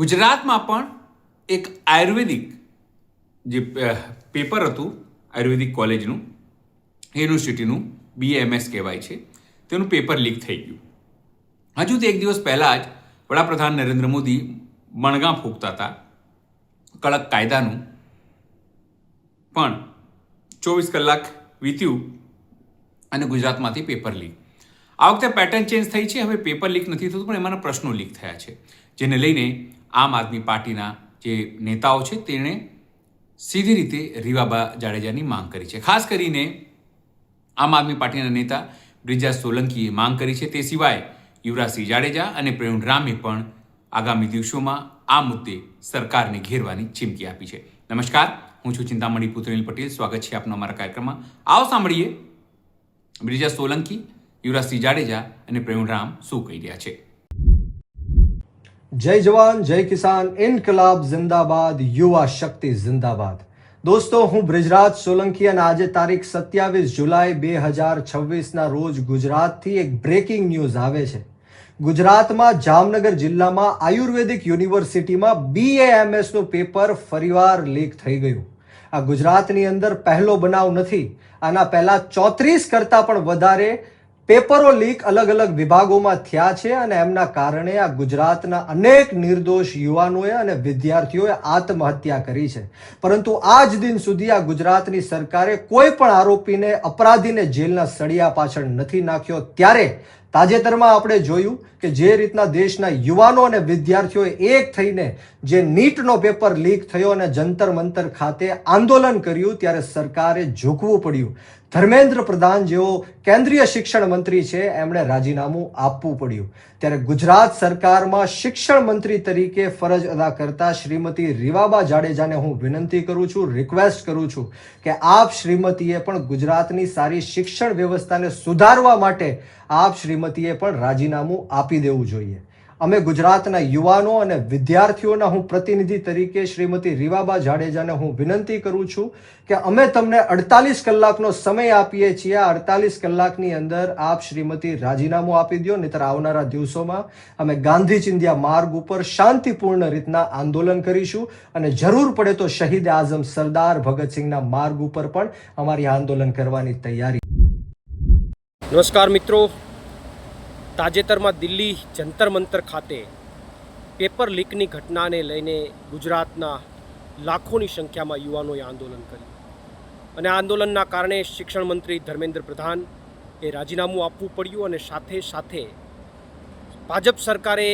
ગુજરાતમાં પણ એક આયુર્વેદિક જે પેપર હતું આયુર્વેદિક કોલેજનું યુનિવર્સિટીનું BAMS કહેવાય છે, તેનું પેપર લીક થઈ ગયું. હજુ તો એક દિવસ પહેલાં જ વડાપ્રધાન નરેન્દ્ર મોદી મણગા ફૂંકતા હતા કડક કાયદાનું, પણ 24 કલાક વીત્યું અને ગુજરાતમાંથી પેપર લીક. આ વખતે પેટર્ન ચેન્જ થઈ છે. હવે પેપર લીક નથી થતું, પણ એમાંના પ્રશ્નો લીક થયા છે, જેને લઈને આમ આદમી પાર્ટીના જે નેતાઓ છે તેણે સીધી રીતે રીવાબા જાડેજાની માંગ કરી છે. ખાસ કરીને આમ આદમી પાર્ટીના નેતા બ્રિજરાજ સોલંકીએ માંગ કરી છે. તે સિવાય યુવરાજસિંહ જાડેજા અને પ્રવીણ રામે પણ આગામી દિવસોમાં આ મુદ્દે સરકારને ઘેરવાની ચીમકી આપી છે. નમસ્કાર, હું છું ચિંતામણી પુત્રનીલ પટેલ. સ્વાગત છે આપનો અમારા કાર્યક્રમમાં. આવો સાંભળીએ બ્રિજરાજ સોલંકી, યુવરાજસિંહ જાડેજા અને પ્રવીણ રામ શું કહી રહ્યા છે. જય જવાન જય કિસાન, ઇન્કલાબ જિંદાબાદ, યુવા શક્તિ જિંદાબાદ. દોસ્તો, હું બ્રિજરાજ સોલંકી અને આજે તારીખ 27 જુલાઈ 2026ના રોજ ગુજરાતથી એક બ્રેકિંગ ન્યૂઝ આવે છે. ગુજરાતમાં જામનગર જિલ્લામાં આયુર્વેદિક યુનિવર્સિટીમાં BAMS નું પેપર ફરીવાર લીક થઈ ગયું. આ ગુજરાતની અંદર પહેલો બનાવ નથી. આના પહેલા 34 કરતાં પણ વધારે પેપરો લીક અલગ અલગ વિભાગોમાં થયા છે અને એમના કારણે આ ગુજરાતના અનેક નિર્દોષ યુવાનોએ અને વિદ્યાર્થીઓએ આત્મહત્યા કરી છે. પરંતુ આજ દિન સુધી આ ગુજરાતની સરકારે કોઈ પણ આરોપીને, અપરાધીને જેલના સળિયા પાછળ નથી નાખ્યો. ત્યારે તાજેતરમાં આપણે જોયું કે જે રીતના દેશના યુવાનો અને વિદ્યાર્થીઓએ એક થઈને જે નીટનો પેપર લીક થયો અને જંતર મંતર ખાતે આંદોલન કર્યું, ત્યારે સરકારે ઝૂકવું પડ્યું. ધર્મેન્દ્ર પ્રધાન જેઓ કેન્દ્રીય શિક્ષણ મંત્રી છે, એમણે રાજીનામું આપવું પડ્યું. ત્યારે ગુજરાત સરકારમાં શિક્ષણ મંત્રી તરીકે ફરજ અદા કરતા શ્રીમતી રીવાબા જાડેજાને હું વિનંતી કરું છું, રિક્વેસ્ટ કરું છું કે આપ શ્રીમતીએ પણ ગુજરાતની સારી શિક્ષણ વ્યવસ્થાને સુધારવા માટે આપ શ્રીમતીએ પણ રાજીનામું આપી દેવું જોઈએ. અમે ગુજરાતના યુવાનો અને વિદ્યાર્થીઓના હું પ્રતિનિધિ તરીકે શ્રીમતી રીવાબા જાડેજાને હું વિનંતી કરું છું કે અમે તમને 48 કલાકનો સમય આપીએ છીએ. આ 48 કલાકની અંદર આપ શ્રીમતી રાજીનામું આપી દો, નહીતર આવનારા દિવસોમાં અમે ગાંધી ચિંધ્યા માર્ગ ઉપર શાંતિપૂર્ણ રીતના આંદોલન કરીશું અને જરૂર પડે તો શહીદ આઝમ સરદાર ભગતસિંહના માર્ગ ઉપર પણ અમારી આંદોલન કરવાની તૈયારી. નમસ્કાર મિત્રો, તાજેતરમાં દિલ્હી જંતર મંતર ખાતે પેપર લીકની ઘટનાને લઈને ગુજરાતના લાખોની સંખ્યામાં યુવાનોએ આંદોલન કર્યું અને આ આંદોલનના કારણે શિક્ષણ મંત્રી ધર્મેન્દ્ર પ્રધાન એ રાજીનામું આપવું પડ્યું અને સાથે સાથે ભાજપ સરકારે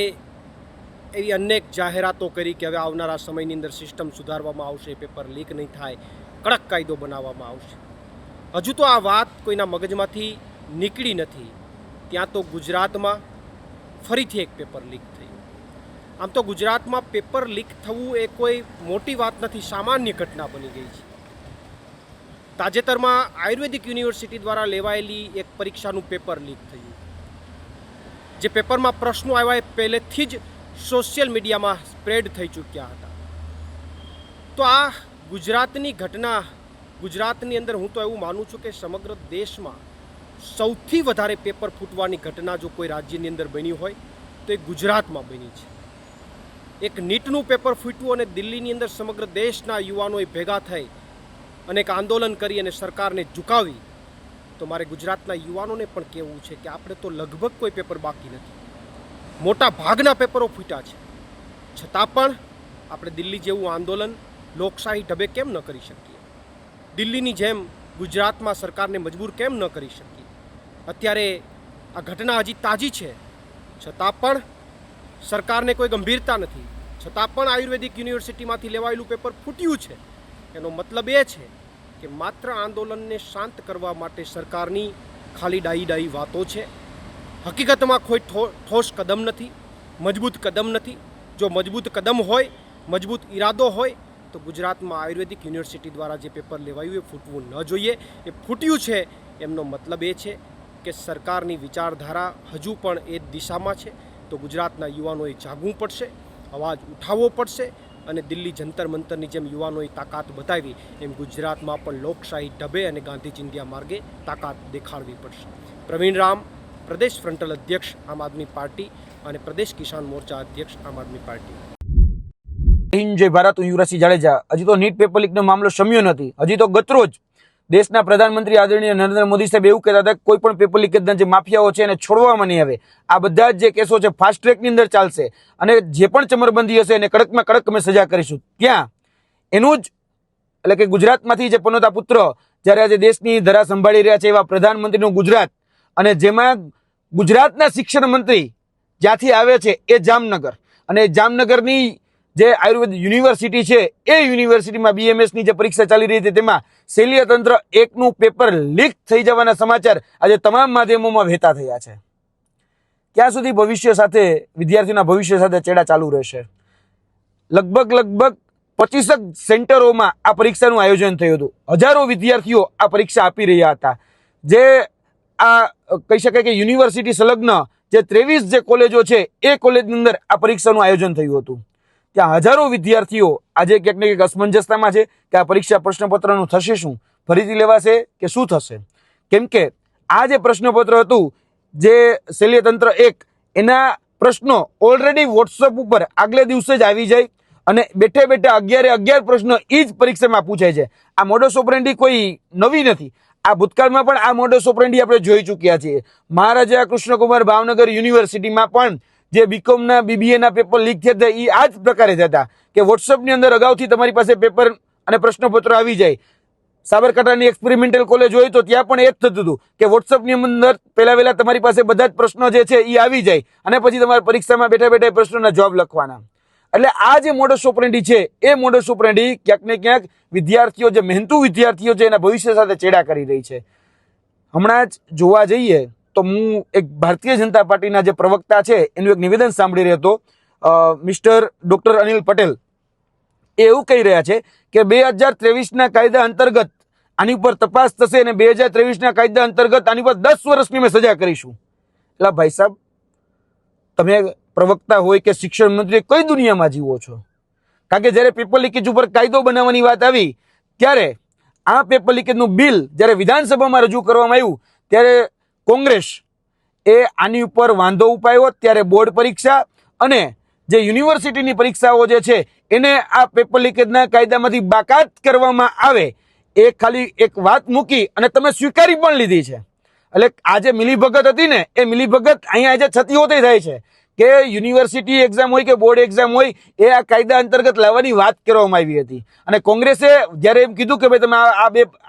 એવી અનેક જાહેરાતો કરી કે હવે આવનારા સમયની અંદર સિસ્ટમ સુધારવામાં આવશે, પેપર લીક નહીં થાય, કડક કાયદો બનાવવામાં આવશે. હજુ તો આ વાત કોઈના મગજમાંથી નીકળી નથી, ત્યાં તો ગુજરાતમાં ફરીથી એક પેપર લીક થયું. આમ તો ગુજરાતમાં પેપર લીક થવું એ કોઈ મોટી વાત નથી, સામાન્ય ઘટના બની ગઈ છે. તાજેતરમાં આયુર્વેદિક યુનિવર્સિટી દ્વારા લેવાયેલી એક પરીક્ષાનું પેપર લીક થયું. જે પેપરમાં પ્રશ્નો આવ્યા એ પહેલેથી જ સોશિયલ મીડિયામાં સ્પ્રેડ થઈ ચૂક્યા હતા. તો આ ગુજરાતની ઘટના, ગુજરાતની અંદર હું તો એવું માનું છું કે સમગ્ર દેશમાં સૌથી વધારે પેપર ફૂટવાની ઘટના જો કોઈ રાજ્યની અંદર બની હોય તો એ ગુજરાતમાં બની છે. એક નીટનું પેપર ફૂટ્યું અને દિલ્હીની અંદર સમગ્ર દેશના યુવાનોએ ભેગા થઈ અને એક આંદોલન કરી અને સરકારને ઝુકાવી. તો મારે ગુજરાતના યુવાનોને પણ કહેવું છે કે આપણે તો લગભગ કોઈ પેપર બાકી નથી, મોટા ભાગના પેપરો ફૂટ્યા છે. છતાં પણ આપણે દિલ્હી જેવું આંદોલન લોકશાહી ઢબે કેમ ન કરી શકીએ? દિલ્હીની જેમ ગુજરાતમાં સરકારને મજબૂર કેમ ન કરી શકીએ? અત્યારે આ ઘટના હજી તાજી છે, છતાં પણ સરકારને કોઈ ગંભીરતા નથી, છતાં પણ આયુર્વેદિક યુનિવર્સિટીમાંથી લેવાયેલું પેપર ફૂટ્યું છે. એનો મતલબ એ છે કે માત્ર આંદોલનને શાંત કરવા માટે સરકારની ખાલી ડાઈ વાતો છે. હકીકતમાં કોઈ ઠોસ કદમ નથી, મજબૂત કદમ નથી. જો મજબૂત કદમ હોય, મજબૂત ઈરાદો હોય તો ગુજરાતમાં આયુર્વેદિક યુનિવર્સિટી દ્વારા જે પેપર લેવાયું એ ફૂટવું ન જોઈએ. એ ફૂટ્યું છે એમનો મતલબ એ છે કે સરકારની વિચારધારા હજુ પણ એ દિશામાં છે. તો ગુજરાતના યુવાનોએ જાગવું પડશે, અવાજ ઉઠાવવો પડશે અને દિલ્હી જંતર મંતરની જેમ યુવાનોએ તાકાત બતાવી એમ ગુજરાતમાં પણ લોકશાહી ઢબે અને ગાંધી ચિંધ્યા માર્ગે તાકાત દેખાડવી પડશે. પ્રવીણ રામ, પ્રદેશ ફ્રન્ટલ અધ્યક્ષ આમ આદમી પાર્ટી અને પ્રદેશ કિસાન મોરચા અધ્યક્ષ આમ આદમી પાર્ટી. હિન્દ, જય ભારત. હું યુવરાજસિંહ જાડેજા. હજી તો નીટ પેપર લીકનો મામલો શમ્યો નથી. હજી તો ગતરોજ દેશના પ્રધાનમંત્રી આદરણીય નરેન્દ્ર મોદી સાહેબ એવું કહેતા હતા કે કોઈ પણ પેપર લીકેજના જે માફિયાઓ છે એને છોડવામાં નહીં આવે. આ બધા જ જે કેસો છે ફાસ્ટ ટ્રેકની અંદર ચાલશે અને જે પણ ચમરબંધી હશે એને કડકમાં કડક અમે સજા કરીશું. ત્યાં એનું જ એટલે કે ગુજરાતમાંથી જે પનોતા પુત્ર જ્યારે આજે દેશની ધરા સંભાળી રહ્યા છે એવા પ્રધાનમંત્રીનું ગુજરાત, અને જેમાં ગુજરાતના શિક્ષણ મંત્રી જ્યાંથી આવે છે એ જામનગર, અને જામનગરની જે આયુર્વેદ યુનિવર્સિટી છે એ યુનિવર્સિટીમાં BMSની જે પરીક્ષા ચાલી રહી હતી તેમાં શૈલ્ય તંત્ર 1નું પેપર લીક થઈ જવાના સમાચાર આજે તમામ માધ્યમોમાં વહેતા થયા છે. ક્યાં સુધી ભવિષ્ય સાથે, વિદ્યાર્થીઓના ભવિષ્ય સાથે ચેડા ચાલુ રહેશે? લગભગ 25 સેન્ટરોમાં આ પરીક્ષાનું આયોજન થયું હતું. હજારો વિદ્યાર્થીઓ આ પરીક્ષા આપી રહ્યા હતા. જે આ કહી શકાય કે યુનિવર્સિટી સંલગ્ન જે 23 જે કોલેજો છે એ કોલેજની અંદર આ પરીક્ષાનું આયોજન થયું હતું. ત્યાં હજારો વિદ્યાર્થીઓ આજે ક્યાંક ને ક્યાંક અસમંજસતામાં છે કે આ પરીક્ષા પ્રશ્નપત્રનું થશે શું, ફરીથી લેવાશે કે શું થશે? કેમ કે આ જે પ્રશ્નપત્ર હતું જે શૈલ્યતંત્ર 1 એના પ્રશ્નો ઓલરેડી વોટ્સઅપ ઉપર આગલે દિવસે જ આવી જાય અને બેઠે બેઠે 11 પ્રશ્નો એ જ પરીક્ષામાં પૂછાય છે. આ મોડસ ઓપરેન્ડી કોઈ નવી નથી. આ ભૂતકાળમાં પણ આ મોડસ ઓપરેન્ડી આપણે જોઈ ચૂક્યા છીએ. મહારાજા કૃષ્ણકુમાર ભાવનગર યુનિવર્સિટીમાં પણ જે બીકોમના BBAના પેપર લીક થયા હતા એ આ જ પ્રકારે થતા કે વોટ્સઅપની અંદર અગાઉથી તમારી પાસે પેપર અને પ્રશ્નપત્ર આવી જાય. સાબરકાંઠાની એક્સપેરિમેન્ટલ કોલેજ હોય તો ત્યાં પણ એ જ થતું હતું કે વોટ્સઅપની અંદર પહેલા તમારી પાસે બધા જ પ્રશ્નો જે છે એ આવી જાય અને પછી તમારે પરીક્ષામાં બેઠા બેઠા પ્રશ્નોના જવાબ લખવાના. એટલે આ જે મોડસ ઓપરેન્ડી છે એ મોડસ ઓપરેન્ડી ક્યાંક ને ક્યાંક વિદ્યાર્થીઓ, જે મહેનતુ વિદ્યાર્થીઓ છે એના ભવિષ્ય સાથે ચેડા કરી રહી છે. હમણાં જ જોવા જઈએ તો હું એક ભારતીય જનતા પાર્ટીના જે પ્રવક્તા છે એનું એક નિવેદન સાંભળી રહ્યો હતો. મિસ્ટર ડોક્ટર અનિલ પટેલ એ એવું કહી રહ્યા છે કે 2023ના કાયદા અંતર્ગત આની ઉપર તપાસ થશે અને 2023ના કાયદા અંતર્ગત આની પર 10 વર્ષની અમે સજા કરીશું. એટલે ભાઈ સાહેબ, તમે પ્રવક્તા હોય કે શિક્ષણ મંત્રી કઈ દુનિયામાં જીવો છો? કારણ કે જ્યારે પેપર લીકેજ ઉપર કાયદો બનાવવાની વાત આવી ત્યારે આ પેપર લીકેજનું બિલ જ્યારે વિધાનસભામાં રજૂ કરવામાં આવ્યું ત્યારે કોંગ્રેસ એ આની ઉપર વાંધો ઉપાડ્યો. ત્યારે બોર્ડ પરીક્ષા અને જે યુનિવર્સિટીની પરીક્ષાઓ જે છે એને આ પેપર લીકેજના કાયદામાંથી બાકાત કરવામાં આવે એ ખાલી એક વાત મૂકી અને તમે સ્વીકારી પણ લીધી છે. એટલે આ જે મિલીભગત હતી ને એ મિલીભગત અહીંયા આજે થતી હોતી થાય છે કે યુનિવર્સિટી એક્ઝામ હોય કે બોર્ડ એક્ઝામ હોય એ આ કાયદા અંતર્ગત લાવવાની વાત કરવામાં આવી હતી. અને કોંગ્રેસે જ્યારે એમ કીધું કે ભાઈ તમે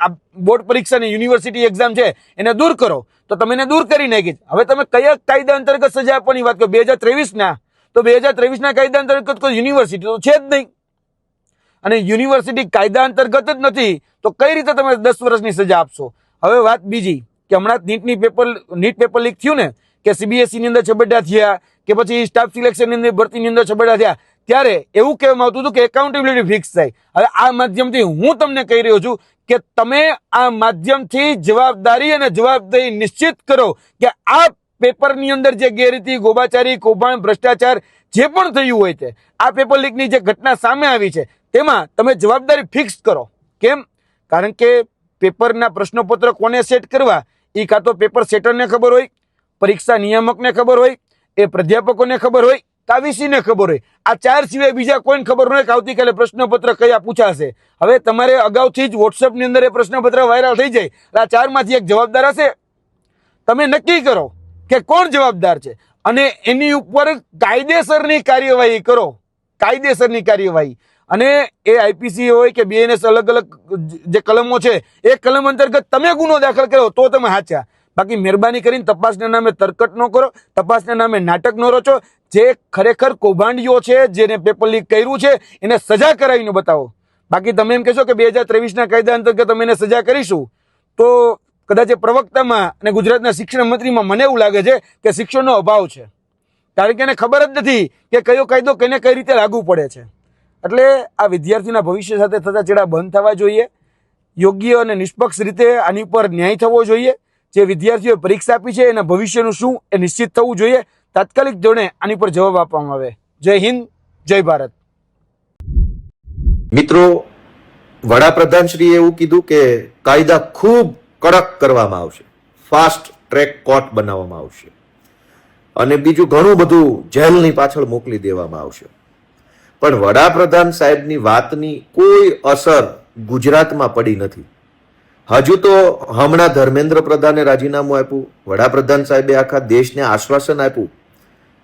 આ બોર્ડ પરીક્ષાની યુનિવર્સિટી એક્ઝામ છે એને દૂર કરો તો તમે એને દૂર કરી નાખી. હવે તમે કયા કાયદા અંતર્ગત સજા આપવાની વાત કરો? 2023ના તો 2023ના કાયદા અંતર્ગત કોઈ યુનિવર્સિટી તો છે જ નહીં, અને યુનિવર્સિટી કાયદા અંતર્ગત જ નથી તો કઈ રીતે તમે 10 વર્ષની સજા આપશો? હવે વાત બીજી કે હમણાં નીટ પેપર લીક થયું ને કે CBSE ની અંદર છબરડા થયા કે પછી સ્ટાફ સિલેક્શનની અંદર ભરતીની અંદર છબરડા થયા ત્યારે એવું કહેવામાં આવતું હતું કે એકાઉન્ટેબિલિટી ફિક્સ થાય. હવે આ માધ્યમથી હું તમને કહી રહ્યો છું કે તમે આ માધ્યમથી જવાબદારી અને જવાબદારી નિશ્ચિત કરો કે આ પેપરની અંદર જે ગેરરીતિ, ગોબાચારી, કૌભાંડ, ભ્રષ્ટાચાર જે પણ થયું હોય તે આ પેપર લીકની જે ઘટના સામે આવી છે તેમાં તમે જવાબદારી ફિક્સ કરો. કેમ? કારણ કે પેપરના પ્રશ્નપત્ર કોને સેટ કરવા એ કાં તો પેપર સેટરને ખબર હોય, પરીક્ષા નિયામકને ખબર હોય, એ પ્રાધ્યાપકોને ખબર હોય, કાવીસીને ખબર હોય. આ 4 સિવાય બીજા કોઈને ખબર ન હોય કે આવતીકાલે પ્રશ્નપત્ર કયા પૂછાશે. હવે તમારે અગાઉથી જ વોટ્સઅપની અંદર એ પ્રશ્નપત્ર વાયરલ થઈ જાય. આ 4માંથી એક જવાબદાર હશે. તમે નક્કી કરો કે કોણ જવાબદાર છે અને એની ઉપર કાયદેસરની કાર્યવાહી કરો. કાયદેસરની કાર્યવાહી. અને એ IPC હોય કે BNS અલગ અલગ જે કલમો છે એ કલમ અંતર્ગત તમે ગુનો દાખલ કરો તો તમે સાચા. બાકી મહેરબાની કરીને તપાસના નામે તરકટ ન કરો, તપાસના નામે નાટક ન રચો. જે ખરેખર કૌભાંડીઓ છે, જેને પેપર લીક કર્યું છે એને સજા કરાવીને બતાવો. બાકી તમે એમ કહેશો કે 2023ના કાયદા અંતર્ગત અમે એને સજા કરીશું તો કદાચ એ પ્રવક્તામાં અને ગુજરાતના શિક્ષણ મંત્રીમાં મને એવું લાગે છે કે શિક્ષણનો અભાવ છે. કારણ કે એને ખબર જ નથી કે કયો કાયદો કેને કઈ રીતે લાગુ પડે છે. એટલે આ વિદ્યાર્થીના ભવિષ્ય સાથે થતા ચેડા બંધ થવા જોઈએ. યોગ્ય અને નિષ્પક્ષ રીતે આની ઉપર ન્યાય થવો જોઈએ. જે વિદ્યાર્થીઓએ પરીક્ષા આપી છે એના ભવિષ્યનું શું એ નિશ્ચિત થવું જોઈએ. તાત્કાલિક ધોરણે આની પર જવાબ આપવામાં આવે. જય હિન્દ, જય ભારત. મિત્રો, વડાપ્રધાનશ્રીએ એવું કીધું કે કાયદા ખૂબ કડક કરવામાં આવશે, ફાસ્ટ ટ્રેક કોર્ટ બનાવવામાં આવશે અને બીજું ઘણું બધું જેલની પાછળ મોકલી દેવામાં આવશે. પણ વડાપ્રધાન સાહેબની વાતની કોઈ અસર ગુજરાતમાં પડી નથી. હજુ તો હમણાં ધર્મેન્દ્ર પ્રધાને રાજીનામું આપ્યું, વડાપ્રધાન સાહેબે આખા દેશને આશ્વાસન આપ્યું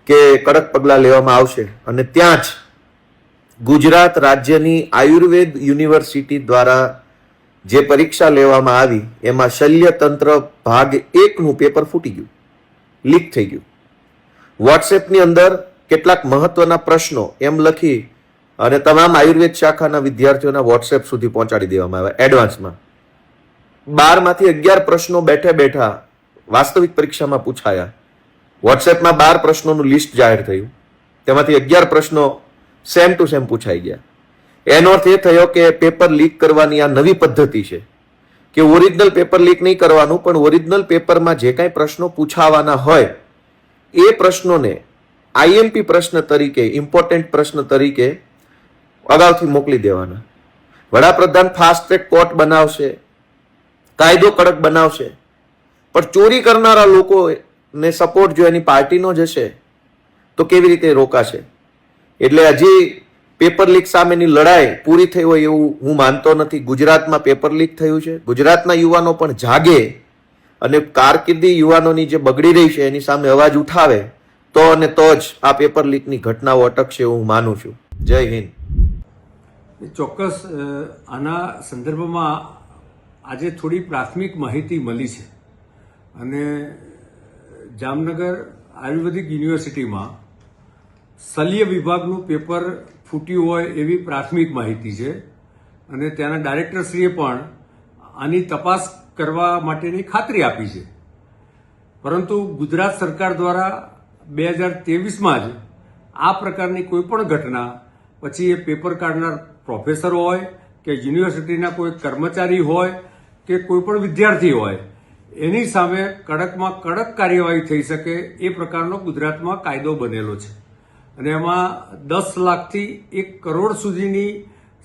કે કડક પગલાં લેવામાં આવશે, અને ત્યાં જ ગુજરાત રાજ્યની આયુર્વેદ યુનિવર્સિટી દ્વારા જે પરીક્ષા લેવામાં આવી એમાં શલ્યતંત્ર ભાગ 1નું પેપર ફૂટી ગયું, લીક થઈ ગયું. વોટ્સએપની અંદર કેટલાક મહત્વના પ્રશ્નો એમ લખી અને તમામ આયુર્વેદ શાખાના વિદ્યાર્થીઓના વોટ્સએપ સુધી પહોંચાડી દેવામાં આવ્યા એડવાન્સમાં. 12માંથી 11 પ્રશ્નો બેઠા બેઠા વાસ્તવિક પરીક્ષામાં પૂછાયા. વોટ્સએપમાં 12 પ્રશ્નોનું લિસ્ટ જાહેર થયું, તેમાંથી 11 પ્રશ્નો સેમ ટુ સેમ પૂછાઈ ગયા. એનો અર્થ એ થયો કે પેપર લીક કરવાની આ નવી પદ્ધતિ છે કે ઓરિજિનલ પેપર લીક નહીં કરવાનું, પણ ઓરિજિનલ પેપરમાં જે કાંઈ પ્રશ્નો પૂછાવાના હોય એ પ્રશ્નોને આઈએમપી પ્રશ્ન તરીકે, ઇમ્પોર્ટન્ટ પ્રશ્ન તરીકે અગાઉથી મોકલી દેવાના. વડાપ્રધાન ફાસ્ટ ટ્રેક કોર્ટ બનાવશે, કાયદો કડક બનાવશે, પણ ચોરી કરનારા લોકોને સપોર્ટ જો એની પાર્ટીનો જ હશે તો કેવી રીતે રોકાશે? એટલે હજી પેપર લીક સામેની લડાઈ પૂરી થઈ હોય એવું હું માનતો નથી. ગુજરાતમાં પેપર લીક થયું છે, ગુજરાતના યુવાનો પણ જાગે અને કારકિર્દી યુવાનોની જે બગડી રહી છે એની સામે અવાજ ઉઠાવે તો અને તો જ આ પેપર લીકની ઘટનાઓ અટકશે એવું હું માનું છું. જય હિન્દ. ચોક્કસ આના સંદર્ભમાં આજે થોડી પ્રાથમિક માહિતી મળી છે, અને જામનગર આયુર્વેદિક યુનિવર્સિટીમાં શલ્ય વિભાગનું પેપર ફૂટ્યું હોય એવી પ્રાથમિક માહિતી છે, અને ત્યાંના ડાયરેક્ટરશ્રીએ પણ આની તપાસ કરવા માટેની ખાતરી આપી છે. પરંતુ ગુજરાત સરકાર દ્વારા 2023માં જ આ પ્રકારની કોઈ પણ ઘટના, પછી એ પેપર કાઢનાર પ્રોફેસર હોય કે યુનિવર્સિટીના કોઈ કર્મચારી હોય કે કોઈ પણ વિદ્યાર્થી હોય, એની સામે કડકમાં કડક કાર્યવાહી થઈ શકે એ પ્રકારનો ગુજરાતમાં કાયદો બનેલો છે. અને એમાં 10 લાખથી 1 કરોડ સુધીની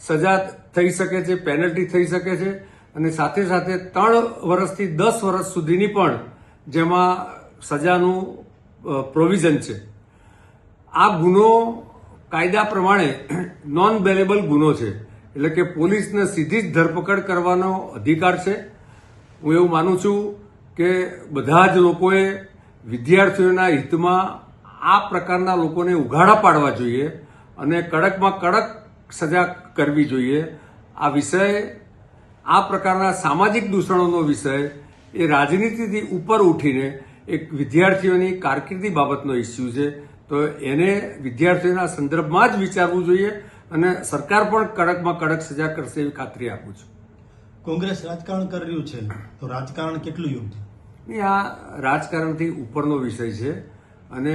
સજા થઈ શકે છે, પેનલ્ટી થઈ શકે છે, અને સાથે સાથે 3 વર્ષથી 10 વર્ષ સુધીની પણ જેમાં સજાનું પ્રોવિઝન છે. આ ગુનો કાયદા પ્રમાણે નોન બેલેબલ ગુનો છે, એટલે કે પોલીસને સીધી જ ધરપકડ કરવાનો અધિકાર છે. હું એવું માનું છું કે બધા જ લોકોએ વિદ્યાર્થીઓના હિતમાં આ પ્રકારના લોકોને ઉઘાડા પાડવા જોઈએ અને કડકમાં કડક સજા કરવી જોઈએ. આ વિષય, આ પ્રકારના સામાજિક દૂષણોનો વિષય એ રાજનીતિથી ઉપર ઉઠીને એક વિદ્યાર્થીઓની કારકિર્દી બાબતનો ઇસ્યુ છે, તો એને વિદ્યાર્થીઓના સંદર્ભમાં જ વિચારવું જોઈએ, અને સરકાર પણ કડકમાં કડક સજા કરશે એવી ખાતરી આપું છું. કોંગ્રેસ રાજકારણ કરી રહ્યું છે, તો રાજકારણ કેટલું યોગ્ય? આ રાજકારણથી ઉપરનો વિષય છે, અને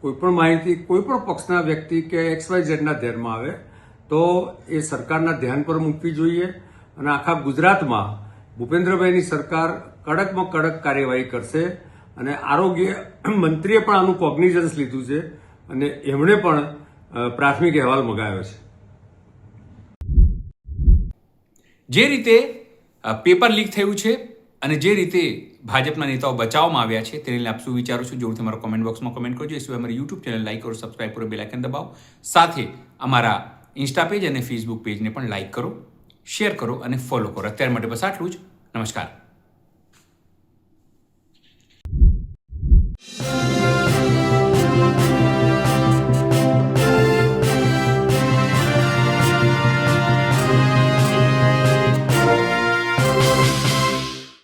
કોઈ પણ માહિતી કોઈ પણ પક્ષના વ્યક્તિ કે XYZ ના ધ્યાનમાં આવે તો એ સરકારના ધ્યાન પર મૂકવી જોઈએ. અને આખા ગુજરાતમાં ભૂપેન્દ્રભાઈની સરકાર કડકમાં કડક કાર્યવાહી કરશે, અને આરોગ્ય મંત્રીએ પણ આનું કોગ્નિઝન્સ લીધું છે, અને એમણે પણ પ્રાથમિક અહેવાલ મંગાવ્યો છે. જે રીતે પેપર લીક થયું છે અને જે રીતે ભાજપના નેતાઓ બચાવવામાં આવ્યા છે તેને લઈને આપ શું વિચારો છો? જરૂરથી અમારા કોમેન્ટ બોક્સમાં કોમેન્ટ કરજો. એ સિવાય અમારી યુટ્યુબ ચેનલ લાઈક કરો, સબસ્ક્રાઈબ કરો, બેલ આઇકન દબાવો. સાથે અમારા ઇન્સ્ટા પેજ અને ફેસબુક પેજને પણ લાઈક કરો, શેર કરો અને ફોલો કરો. અત્યાર માટે બસ આટલું જ. નમસ્કાર.